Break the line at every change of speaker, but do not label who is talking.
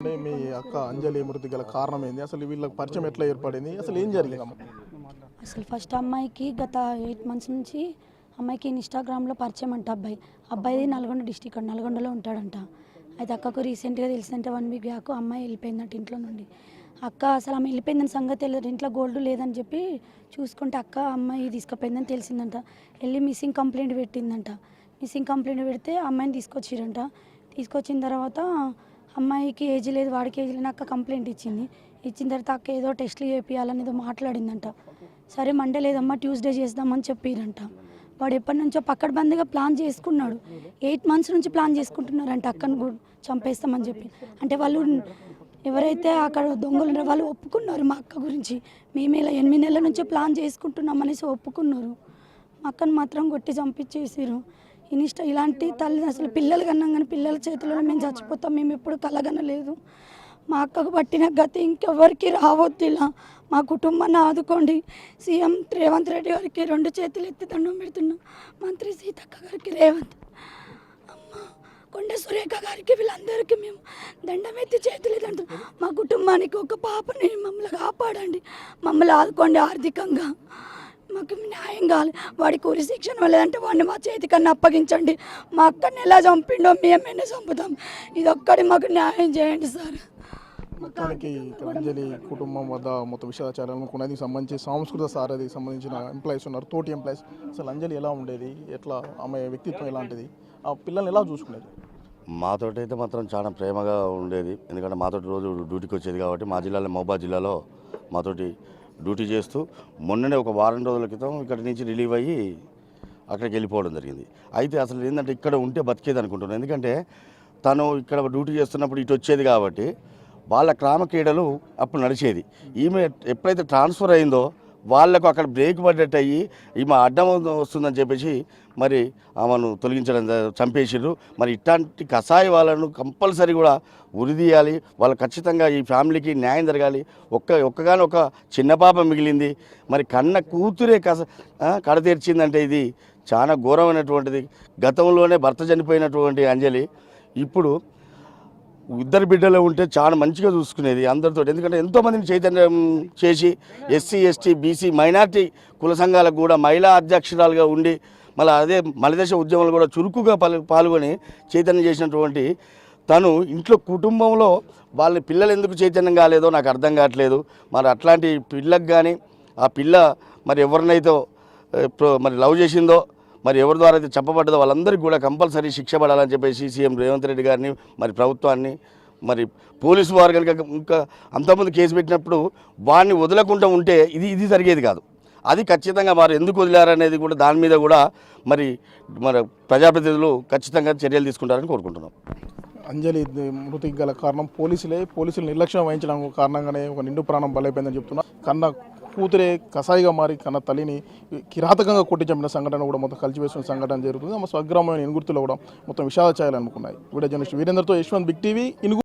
అంటే మీ అక్క అంజలి మృతి గల కారణం ఏంది? అసలు వీళ్ళకి పరిచయం ఎట్లా ఏర్పడింది? అసలు ఏం జరిగింది?
అసలు ఫస్ట్ అమ్మాయికి గత 8 మంత్స్ నుంచి అమ్మాయికి ఇన్స్టాగ్రామ్లో పరిచయం అంట అబ్బాయిది నల్గొండ డిస్టిక్ నల్గొండలో ఉంటాడంట. అయితే అక్కకు రీసెంట్గా తెలిసిందంటే 1 వీక్ బ్యాక్ అమ్మాయి వెళ్ళిపోయిందంట ఇంట్లో నుండి. అక్క అసలు ఆమె వెళ్ళిపోయిందని సంగతి తెలియదు, ఇంట్లో గోల్డ్ లేదని చెప్పి చూసుకుంటే అక్క అమ్మాయి తీసుకుపోయిందని తెలిసిందంట. వెళ్ళి మిస్సింగ్ కంప్లైంట్ పెట్టిందంట. మిస్సింగ్ కంప్లైంట్ పెడితే అమ్మాయిని తీసుకొచ్చిరంట. తీసుకొచ్చిన తర్వాత అమ్మాయికి ఏజ్ లేదు, వాడికి ఏజ్ లేని అక్క కంప్లైంట్ ఇచ్చింది. ఇచ్చిన తర్వాత అక్క ఏదో టెస్ట్లు చేయాలని ఏదో మాట్లాడిందంట. సరే మండే లేదమ్మా ట్యూస్డే చేద్దామని చెప్పిరంట. వాడు ఎప్పటి నుంచో పక్కడబందిగా ప్లాన్ చేసుకున్నాడు. 8 మంత్స్ నుంచి ప్లాన్ చేసుకుంటున్నారంట అక్కను కూడా చంపేస్తామని చెప్పి. అంటే వాళ్ళు ఎవరైతే అక్కడ దొంగలు ఉన్నారో వాళ్ళు ఒప్పుకున్నారు మా అక్క గురించి. మేము ఇలా 8 నెలల నుంచి ప్లాన్ చేసుకుంటున్నాం అనేసి ఒప్పుకున్నారు. మా అక్కను మాత్రం కొట్టి చంపించేసారు. ఇలాంటి తల్లి అసలు పిల్లలు కన్నాం కానీ పిల్లల చేతిలో మేము చచ్చిపోతాం మేము ఎప్పుడు కలగనలేదు. మా అక్కకు పట్టిన గతి ఇంకెవరికి రావద్దు. ఇలా మా కుటుంబాన్ని ఆదుకోండి. సీఎం రేవంత్ రెడ్డి గారికి 2 చేతులు ఎత్తి దండం పెడుతున్నాం. మంత్రి సీతక్క గారికి, రేవంత్ అమ్మ కొండ సురేఖ గారికి, వీళ్ళందరికీ మేము దండం ఎత్తి చేతులు ఎత్తుతున్నాం. మా కుటుంబానికి ఒక పాపని మమ్మల్ని కాపాడండి, మమ్మల్ని ఆదుకోండి ఆర్థికంగా. మాకు న్యాయం కావాలి. వాడికి ఉరి శిక్షణ లేదంటే వాడిని మా చేతికన్నా అప్పగించండి. మా అక్కని ఎలా చంపిండో మేమైనా చంపుతాం. ఇది ఒక్కడి మాకు న్యాయం చేయండి సార్.
మొత్తానికి అంజలి కుటుంబం వద్ద మొత్తం విషయాచారాలను కొనేందుకు సంబంధించి సాంస్కృతిక సారథికి సంబంధించిన ఎంప్లాయీస్ ఉన్నారు, తోటి ఎంప్లాయీస్. అసలు అంజలి ఎలా ఉండేది, ఎట్లా ఆమె వ్యక్తిత్వం ఎలాంటిది, ఆ పిల్లల్ని ఎలా చూసుకునేది?
మాతోటి అయితే మాత్రం చాలా ప్రేమగా ఉండేది. ఎందుకంటే మాతోటి రోజు డ్యూటీకి వచ్చేది కాబట్టి. మా జిల్లాలో మహబూబాబాద్ జిల్లాలో మాతోటి డ్యూటీ చేస్తూ మొన్ననే ఒక వారం రోజుల క్రితం ఇక్కడి నుంచి రిలీవ్ అయ్యి అక్కడికి వెళ్ళిపోవడం జరిగింది. అయితే అసలు ఏంటంటే ఇక్కడ ఉంటే బతికేది అనుకుంటున్నాను. ఎందుకంటే తను ఇక్కడ డ్యూటీ చేస్తున్నప్పుడు ఇటు వచ్చేది కాబట్టి వాళ్ళ గ్రామ క్రీడలు అప్పుడు నడిచేది. ఈమె ఎప్పుడైతే ట్రాన్స్ఫర్ అయిందో వాళ్లకు అక్కడ బ్రేక్ పడ్డట్టు అయ్యి ఈమె అడ్డం వస్తుందని చెప్పేసి మరి ఆమెను తొలగించడం, చంపేసిర్రు. మరి ఇట్లాంటి కషాయ వాళ్ళను కంపల్సరీ కూడా ఉరిదీయాలి. వాళ్ళు ఖచ్చితంగా ఈ ఫ్యామిలీకి న్యాయం జరగాలి. ఒక్కగానే ఒక చిన్న పాప మిగిలింది. మరి కన్న కూతురే కడతీర్చిందంటే ఇది చాలా ఘోరమైనటువంటిది. గతంలోనే భర్త చనిపోయినటువంటి అంజలి ఇప్పుడు 2 బిడ్డలు ఉంటే చాలా మంచిగా చూసుకునేది అందరితో. ఎందుకంటే ఎంతోమందిని చైతన్యం చేసి ఎస్సీ, ఎస్టీ, బీసీ, మైనార్టీ కుల సంఘాలకు కూడా మహిళా అధ్యక్షురాలుగా ఉండి మళ్ళీ అదే మలిదశ ఉద్యమంలో కూడా చురుకుగా పాల్గొని చైతన్యం చేసినటువంటి తను ఇంట్లో కుటుంబంలో వాళ్ళ పిల్లలు ఎందుకు చైతన్యం కాలేదో నాకు అర్థం కావట్లేదు. మరి అట్లాంటి పిల్లకు కానీ ఆ పిల్ల మరి ఎవరినైతే మరి లవ్ చేసిందో, మరి ఎవరి ద్వారా అయితే చెప్పబడ్డదో వాళ్ళందరికీ కూడా కంపల్సరీ శిక్ష పడాలని చెప్పేసి సీఎం రేవంత్ రెడ్డి గారిని, మరి ప్రభుత్వాన్ని, మరి పోలీసు వారు కనుక ఇంకా అంతకుముందు కేసు పెట్టినప్పుడు వాడిని వదలకుండా ఉంటే ఇది జరిగేది కాదు. అది ఖచ్చితంగా వారు ఎందుకు వదిలారనేది కూడా దాని మీద కూడా మరి ప్రజాప్రతినిధులు ఖచ్చితంగా చర్యలు తీసుకుంటారని కోరుకుంటున్నాం.
అంజలి మృతికి గల కారణం పోలీసులు నిర్లక్ష్యం వహించడం కారణంగానే ఒక నిండు ప్రాణం బలైపోయిందని చెప్తున్నా. కన్న కూతురే కసాయిగా మారి కన్న తల్లిని కిరాతకంగా కొట్టి చంపిన సంఘటన కూడా మొత్తం కలిసివేసిన సంఘటన జరుగుతుంది. స్వగ్రామమైన ఇనుగుర్తులో కూడా మొత్తం విషాద ఛాయలు అనుకున్నాయి. వీడియో జర్నలిస్ట్ వీరేందర్తో యశ్వంత్, బిగ్ టీవీ, ఇనుగు.